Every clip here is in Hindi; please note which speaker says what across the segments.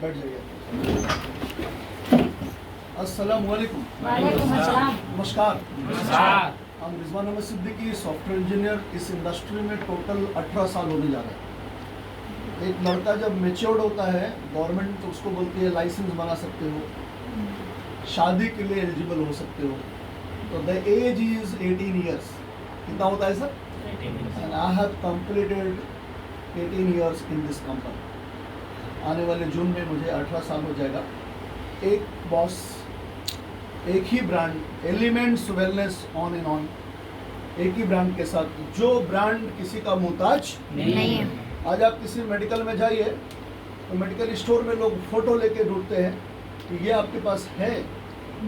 Speaker 1: बैठ जाइए। अस्सलाम वालेकुम।
Speaker 2: वालेकुम अस्सलाम।
Speaker 1: नमस्कार।
Speaker 3: नमस्कार।
Speaker 1: हम रिजवान अहमद सिद्दीकी सॉफ्टवेयर इंजीनियर इस इंडस्ट्री में टोटल 18 साल होने जा रहे हैं। एक लड़का जब मेच्योर्ड होता है, गवर्नमेंट तो उसको बोलती है लाइसेंस बना सकते हो, शादी के लिए एलिजिबल हो सकते हो, तो द एज इज 18 ईयर्स। कितना होता है sir? And I have completed 18 years in this company. आने वाले जून में मुझे 18 साल हो जाएगा। एक बॉस, एक ही brand, elements wellness on and on, एक ही ब्रांड के साथ, जो ब्रांड किसी का मोहताज
Speaker 2: नहीं है।
Speaker 1: आज आप किसी मेडिकल में जाइए तो मेडिकल स्टोर में लोग फोटो लेके ढूंढते हैं कि ये आपके पास है,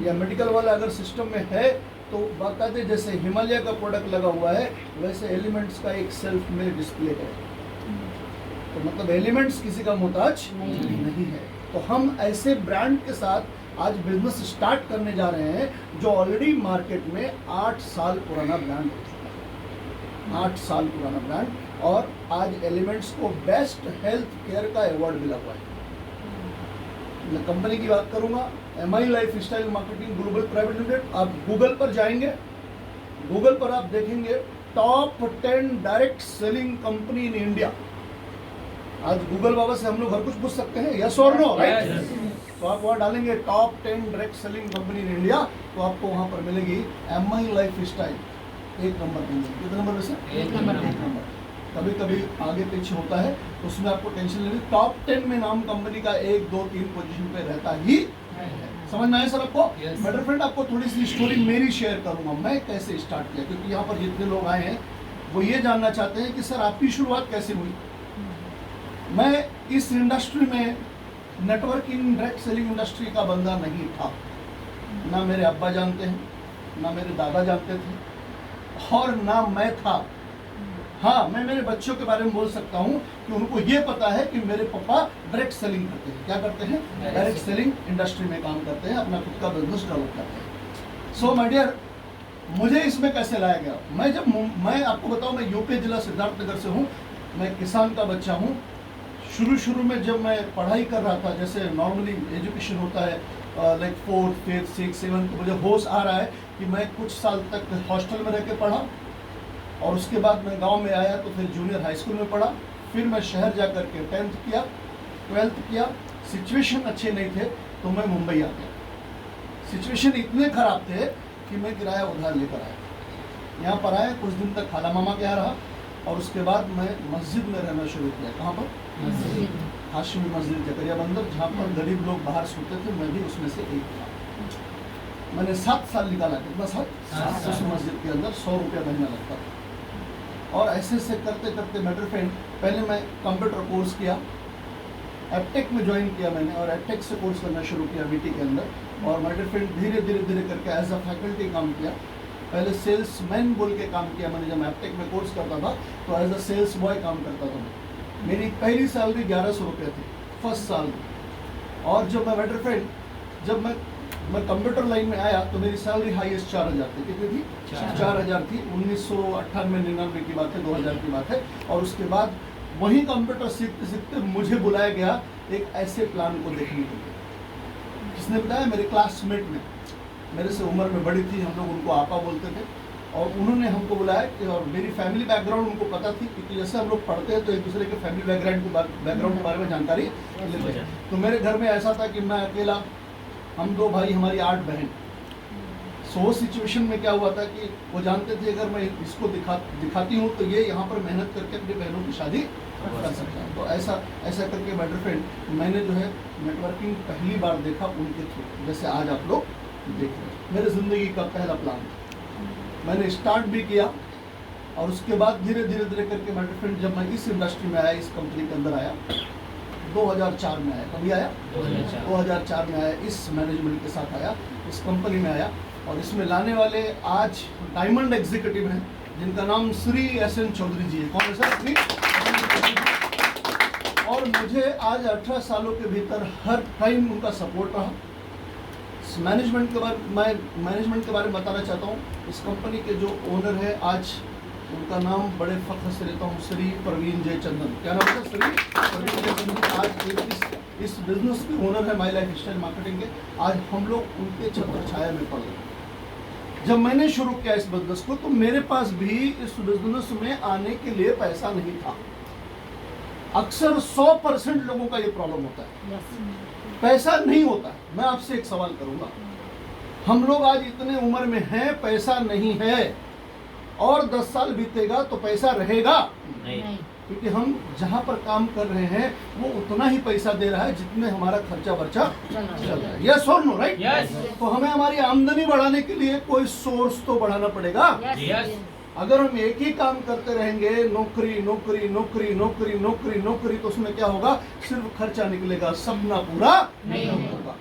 Speaker 1: या मेडिकल वाला अगर सिस्टम में है तो बाकायदे जैसे हिमालय का प्रोडक्ट लगा हुआ है वैसे एलिमेंट्स का एक सेल्फ में डिस्प्ले है। तो मतलब एलिमेंट्स किसी का मोहताज नहीं है। तो हम ऐसे ब्रांड के साथ आज बिजनेस स्टार्ट करने जा रहे हैं जो ऑलरेडी मार्केट में 8 साल पुराना ब्रांड है। 8 साल पुराना ब्रांड, और आज एलिमेंट्स को बेस्ट हेल्थ केयर का अवार्ड मिला हुआ है। मैं कंपनी की बात करूंगा, MI life style marketing global private limited. आप गूगल पर जाएंगे, गूगल पर आप देखेंगे top 10 direct selling company in India. आज गूगल बाबा से हम लोग हर कुछ पूछ सकते हैं, यस और नो, राइट? तो आप वहाँ डालेंगे top 10 direct selling company in India, तो आपको वहाँ पर मिलेगी MI लाइफ स्टाइल, 1 नंबर मिलेगी। कितने नंबर में से?
Speaker 2: 1 नंबर।
Speaker 1: 1 नंबर। कभी कभी आगे पीछे होता है, उसमें आपको टेंशन लेनी। टॉप 10 में नाम कंपनी का 1, 2, 3 पोजीशन पे रहता ही है। समझ में आया सर आपको? मेरे फ्रेंड, आपको थोड़ी सी स्टोरी मेरी शेयर करूंगा, मैं कैसे स्टार्ट किया, क्योंकि यहाँ पर जितने लोग आए हैं वो ये जानना चाहते हैं कि सर आपकी शुरुआत कैसे हुई। मैं इस इंडस्ट्री में नेटवर्किंग डायरेक्ट सेलिंग इंडस्ट्री का बंदा नहीं था। ना मेरे अब्बा जानते हैं, ना मेरे दादा जानते थे, और ना मैं था। हाँ, मैं मेरे बच्चों के बारे में बोल सकता हूँ कि उनको ये पता है कि मेरे पापा डायरेक्ट सेलिंग करते हैं। क्या करते हैं? डायरेक्ट सेलिंग इंडस्ट्री में काम करते हैं, अपना खुद का बिजनेस डेवलप करते हैं। सो माय डियर, मुझे इसमें कैसे लाया गया? मैं आपको बताऊँ, मैं यूपी जिला सिद्धार्थनगर से हूँ। मैं किसान का बच्चा हूँ। शुरू में जब मैं पढ़ाई कर रहा था, जैसे नॉर्मली एजुकेशन होता है like 4th, 5th, 6th, 7th, तो मुझे होश आ रहा है कि मैं कुछ साल तक हॉस्टल में रह के पढ़ा, और उसके बाद मैं गांव में आया तो फिर जूनियर हाई स्कूल में पढ़ा। फिर मैं शहर जा कर के 10th किया, 12th किया। सिचुएशन अच्छे नहीं थे तो मैं मुंबई आ गया। सिचुएशन इतने ख़राब थे कि मैं किराया उधार लेकर आया। यहाँ पर आया, कुछ दिन तक खाला मामा के यहाँ रहा, और उसके बाद मैं मस्जिद में रहना शुरू किया। कहाँ पर? हाशिमी मस्जिद जकरिया बंदर, जहाँ पर गरीब लोग बाहर सोते थे, मैं भी उसमें से एक था। मैंने 7 साल निकाला। कितना साल? 7 उस मस्जिद के अंदर 100 रुपया महीना लगता था। और ऐसे करते करते मेरे फ्रेंड, पहले मैं कंप्यूटर कोर्स किया, एपटेक में ज्वाइन किया मैंने, और एपटेक से कोर्स करना शुरू किया बीटी के अंदर। और मेरे फ्रेंड धीरे धीरे करके एज अ फैकल्टी काम किया। पहले सेल्समैन बोल के काम किया मैंने। जब मैं एपटेक में कोर्स करता था तो एज अ सेल्स बॉय काम करता था मैं। मेरी पहली सैलरी 1100 रुपये थी फर्स्ट साल में। और जब मैं मेरे फ्रेंड, जब मैं कंप्यूटर लाइन में आया तो मेरी सैलरी हाईएस्ट 4000 थी। कितनी थी? 4000 थी। 1998-99 की बात है, 2000 की बात है। और उसके बाद वही कंप्यूटर सीखते सीखते मुझे बुलाया गया एक ऐसे प्लान को देखने के लिए। किसने बताया? मेरे क्लासमेट ने, मेरे से उम्र में बड़ी थी, हम लोग उनको आपा बोलते थे। और उन्होंने हमको बुलाया कि, और मेरी फैमिली बैकग्राउंड उनको पता थी, क्योंकि जैसे हम लोग पढ़ते हैं तो एक दूसरे के फैमिली बैकग्राउंड के बारे में जानकारी लेते हैं। तो मेरे घर में ऐसा था कि मैं अकेला, हम 2 भाई, हमारी 8 बहन। सो वो सिचुएशन में क्या हुआ था कि वो जानते थे अगर मैं इसको दिखाती हूँ तो ये यहाँ पर मेहनत करके अपनी बहनों की शादी कर सकता है। तो ऐसा करके मेरे फ्रेंड, मैंने जो है नेटवर्किंग पहली बार देखा उनके थ्रू, जैसे आज आप लोग देख रहे हैं। मेरे ज़िंदगी का पहला प्लान मैंने स्टार्ट भी किया, और उसके बाद धीरे करके मेरे फ्रेंड, जब मैं इस इंडस्ट्री में आया, इस कंपनी के अंदर आया, 2004 में आया। कभी आया? 2004 में आया। इस मैनेजमेंट के साथ आया, इस कंपनी में आया। और इसमें लाने वाले आज डायमंड एग्जीक्यूटिव हैं, जिनका नाम श्री SN चौधरी जी है। कौन है सर? श्री। और मुझे आज 18 सालों के भीतर हर टाइम उनका सपोर्ट रहा। मैनेजमेंट के बारे में बताना चाहता हूँ। इस कंपनी के जो ओनर है, आज उनका नाम बड़े फख्र से लेता हूँ, श्री प्रवीण जयचंदन। क्या नाम है? श्री प्रवीण जयचंदन। आज इस बिजनेस के ओनर है माई लाइफ स्टाइल मार्केटिंग के। आज हम लोग उनके छत्र छाया में पड़ गए। जब मैंने शुरू किया इस बिजनेस को तो मेरे पास भी इस बिजनेस में आने के लिए पैसा नहीं था। अक्सर 100% लोगों का ये प्रॉब्लम होता है, पैसा नहीं होता है। मैं आपसे एक सवाल करूंगा, हम लोग आज इतने उम्र में हैं, पैसा नहीं है, और 10 साल बीतेगा तो पैसा रहेगा नहीं, क्योंकि हम जहां पर काम कर रहे हैं वो उतना ही पैसा दे रहा है जितने हमारा खर्चा वर्चा चल रहा है। यस और नो? राइट। तो हमें हमारी आमदनी बढ़ाने के लिए कोई सोर्स तो बढ़ाना पड़ेगा। अगर हम एक ही काम करते रहेंगे, नौकरी नौकरी नौकरी नौकरी नौकरी नौकरी, तो उसमें क्या होगा? सिर्फ खर्चा निकलेगा, सपना पूरा नहीं होगा।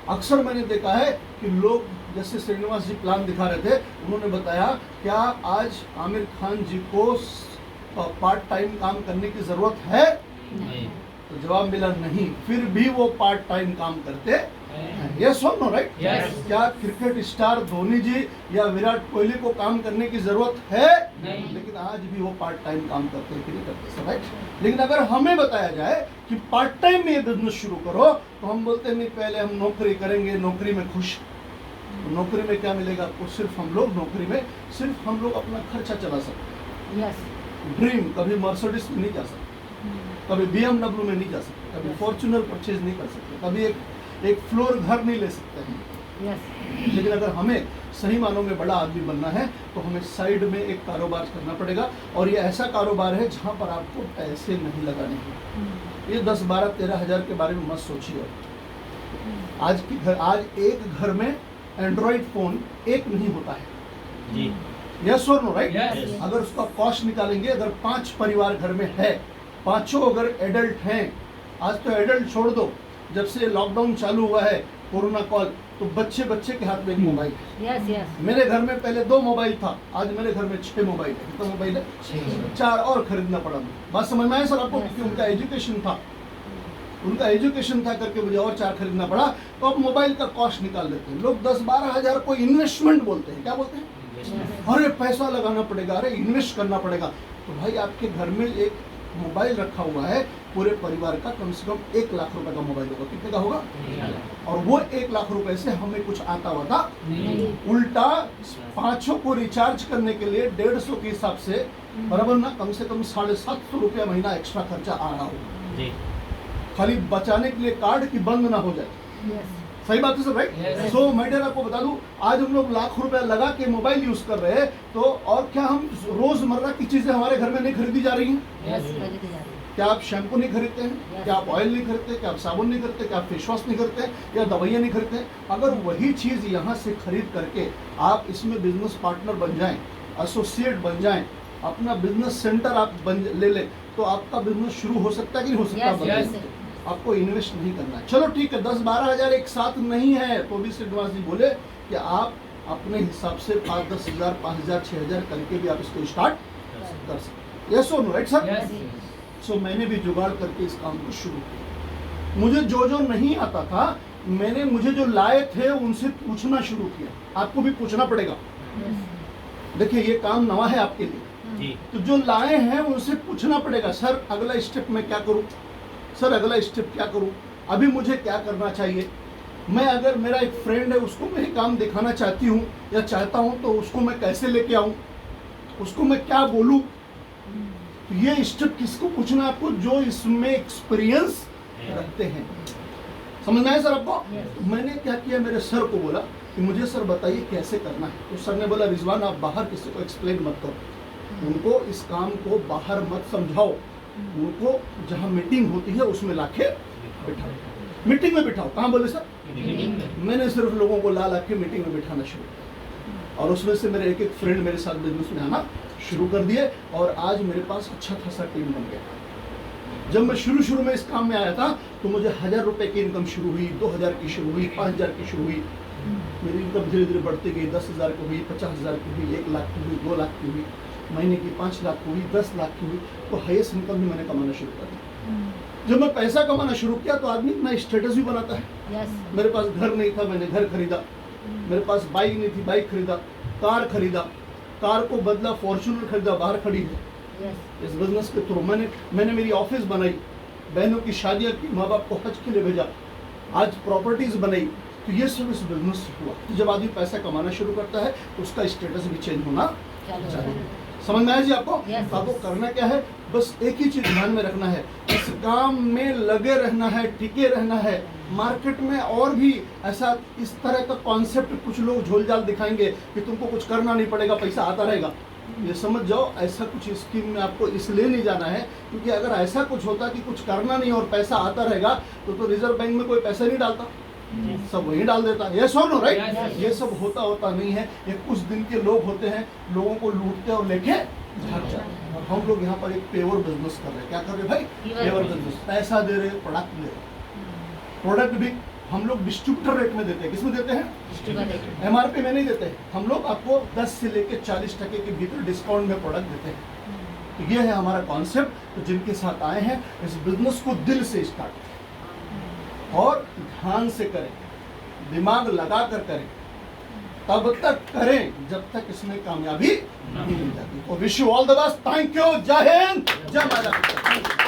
Speaker 1: अक्सर मैंने देखा है कि लोग, जैसे श्रीनिवास जी प्लान दिखा रहे थे, उन्होंने बताया क्या आज आमिर खान जी को पार्ट टाइम काम करने की जरूरत है? नहीं। तो जवाब मिला नहीं, फिर भी वो पार्ट टाइम काम करते हैं। यस और नो? राइट। क्या क्रिकेट स्टार धोनी जी या विराट कोहली को काम करने की जरूरत है? नहीं। लेकिन आज भी वो पार्ट टाइम काम करते हैं कि नहीं करते? राइट। लेकिन अगर हमें बताया जाए कि पार्ट टाइम में ये बिजनेस शुरू करो, तो हम बोलते नहीं, पहले हम नौकरी करेंगे, नौकरी में खुश। तो नौकरी में क्या मिलेगा आपको? सिर्फ हम लोग नौकरी में सिर्फ हम लोग अपना खर्चा चला सकते हैं। ड्रीम कभी मर्सिडीज में नहीं जा सकते, कभी BMW में नहीं जा सकते, कभी फॉर्च्यूनर परचेज नहीं कर सकते, कभी एक फ्लोर घर नहीं ले सकते हैं। लेकिन अगर हमें सही मानों में बड़ा आदमी बनना है तो हमें साइड में एक कारोबार करना पड़ेगा, और ये ऐसा कारोबार है जहाँ पर आपको पैसे नहीं लगाने हैं। ये 10, 12, 13 हज़ार के बारे में मत सोचिए। आज एक घर में एंड्रॉइड फोन एक नहीं होता है जी। यस और नो? राइट। अगर उसका कॉस्ट निकालेंगे, अगर 5 परिवार घर में है, पांचों अगर एडल्ट हैं, आज तो एडल्ट छोड़ दो, जब से लॉकडाउन चालू हुआ है, कोरोना कॉल, तो बच्चे के हाथ में एक मोबाइल है। मेरे घर में पहले 2 मोबाइल था, आज मेरे घर में 6 मोबाइल है। कितना मोबाइल है? 4 और खरीदना पड़ा मुझे। बात समझ में आया सर आपको? क्योंकि उनका एजुकेशन था करके मुझे और 4 खरीदना पड़ा। तो अब मोबाइल का कॉस्ट निकाल लेते हैं लोग। 10-12 हज़ार को इन्वेस्टमेंट बोलते हैं। क्या बोलते हैं? अरे पैसा लगाना पड़ेगा, अरे इन्वेस्ट करना पड़ेगा। तो भाई आपके घर में एक मोबाइल रखा हुआ है, पूरे परिवार का कम से कम 1 लाख रुपए का मोबाइल होगा। कितने का होगा? और वो 1 लाख रुपए से हमें कुछ आता होता नहीं। उल्टा 5 को रिचार्ज करने के लिए 150 के हिसाब से बराबर ना, कम से कम 750 रुपया महीना एक्स्ट्रा खर्चा आ रहा होगा, खाली बचाने के लिए कार्ड की बंद ना हो जाए। सही बात है सर? राइट। सो मैं आपको बता दूं, आज हम लोग लाख रुपया लगा के मोबाइल यूज कर रहे हैं, तो और क्या हम रोजमर्रा की चीजें हमारे घर में नहीं खरीदी जा रही हैं? क्या आप शैम्पू नहीं खरीदते हैं? क्या आप ऑयल नहीं खरीदते? क्या आप साबुन नहीं खरीदते? क्या आप फेस वॉश नहीं खरीदते? या दवाइयाँ नहीं खरीदते? अगर वही चीज यहाँ से खरीद करके आप इसमें बिजनेस पार्टनर बन जाएं, एसोसिएट बन जाएं, अपना बिजनेस सेंटर आप ले लें, तो आपका बिजनेस शुरू हो सकता है कि नहीं हो सकता? आपको इन्वेस्ट नहीं करना है। चलो ठीक है, 10-12 हज़ार एक साथ नहीं है, तो भी श्रीनिवास जी बोले कि आप अपने हिसाब से 5-10 हज़ार, 5 हज़ार, 6 हज़ार करके भी आप इसको स्टार्ट कर सकते। यस और नो? Right sir. सो मैंने भी जुगाड़ करके इस काम को शुरू किया। मुझे जो नहीं आता था, मुझे जो लाए थे उनसे पूछना शुरू किया। आपको भी पूछना पड़ेगा। देखिए ये काम नवा है आपके लिए, तो जो लाए हैं उनसे पूछना पड़ेगा, सर अगला स्टेप मैं क्या करूँ, सर अगला स्टेप क्या करूं, अभी मुझे क्या करना चाहिए। मैं अगर मेरा एक फ्रेंड है उसको मैं काम दिखाना चाहती हूँ या चाहता हूँ, तो उसको मैं कैसे लेके आऊँ, उसको मैं क्या बोलूँ। तो ये स्टेप किसको पूछना है? आपको जो इसमें एक्सपीरियंस रखते हैं। समझ में आया सर आपको? मैंने क्या किया, मेरे सर को बोला कि मुझे सर बताइए कैसे करना है। तो सर ने बोला रिजवान आप बाहर किसी को एक्सप्लेन मत करो, उनको इस काम को बाहर मत समझाओ, उनको जहाँ मीटिंग होती है उसमें लाके बिठाओ, मीटिंग में बिठाओ। कहाँ बोले सर? मैंने सिर्फ लोगों को ला के मीटिंग में बिठाना शुरू किया, और उसमें से मेरे एक फ्रेंड मेरे साथ बिजनेस में आना शुरू कर दिए, और आज मेरे पास अच्छा खासा टीम बन गया। जब मैं शुरू में इस काम में आया था तो मुझे 1000 रुपए की इनकम शुरू हुई, 2000 की शुरू हुई, 5000 की शुरू हुई। मेरी इनकम धीरे धीरे बढ़ती गई, 10,000 की हुई, 50,000 की हुई, 1 लाख की हुई, 2 लाख की हुई, महीने की 5 लाख की हुई, 10 लाख की हुई। तो हाईएस्ट इनकम भी मैंने कमाना शुरू कर दिया। जब मैं पैसा कमाना शुरू किया तो आदमी इतना स्टेटस भी बनाता है। मेरे पास घर नहीं था, मैंने घर खरीदा। मेरे पास बाइक नहीं थी, बाइक खरीदा। कार खरीदा। कार को बदला, फॉर्च्यूनर खरीदा, बाहर खड़ी है। इस बिजनेस के थ्रू मैंने मेरी ऑफिस बनाई, बहनों की शादियां की, माँ बाप को हज के लिए भेजा, आज प्रॉपर्टीज बनाई। तो ये सब इस बिजनेस से हुआ। तो जब आदमी पैसा कमाना शुरू करता है तो उसका स्टेटस भी चेंज होना चाहिए। समझ में आया जी आपको? आपको करना क्या है, बस एक ही चीज ध्यान में रखना है, इस काम में लगे रहना है, टिके रहना है। मार्केट में और भी ऐसा इस तरह का कॉन्सेप्ट कुछ लोग झोलझाल दिखाएंगे कि तुमको कुछ करना नहीं पड़ेगा, पैसा आता रहेगा। ये समझ जाओ, ऐसा कुछ स्कीम में आपको इसलिए नहीं जाना है क्योंकि अगर ऐसा कुछ होता कि कुछ करना नहीं और पैसा आता रहेगा तो रिजर्व बैंक में कोई पैसा नहीं डालता, सब वही डाल देता है। ये नो राइट? ये सब होता नहीं है। ये कुछ दिन के लोग होते हैं, लोगों को लूटते और लेके भाग जाते हैं। और हम लोग यहाँ पर एक पेवर बिजनेस कर रहे हैं। क्या कर रहे हैं भाई? Paver business. पैसा दे रहे, प्रोडक्ट दे रहे। प्रोडक्ट भी हम लोग डिस्ट्रीब्यूटर रेट में देते हैं। किसमें देते हैं? MRP में नहीं देते। हम लोग आपको 10 से लेकर 40% के भीतर डिस्काउंट में प्रोडक्ट देते हैं। तो ये है हमारा कॉन्सेप्ट। तो जिनके साथ आए हैं, इस बिजनेस को दिल से स्टार्ट करें और ध्यान से करें, दिमाग लगा कर करें, तब तक करें जब तक इसमें कामयाबी नहीं मिल जाती। तो wish you all the best. Thank you. जय हिंद, जय माता।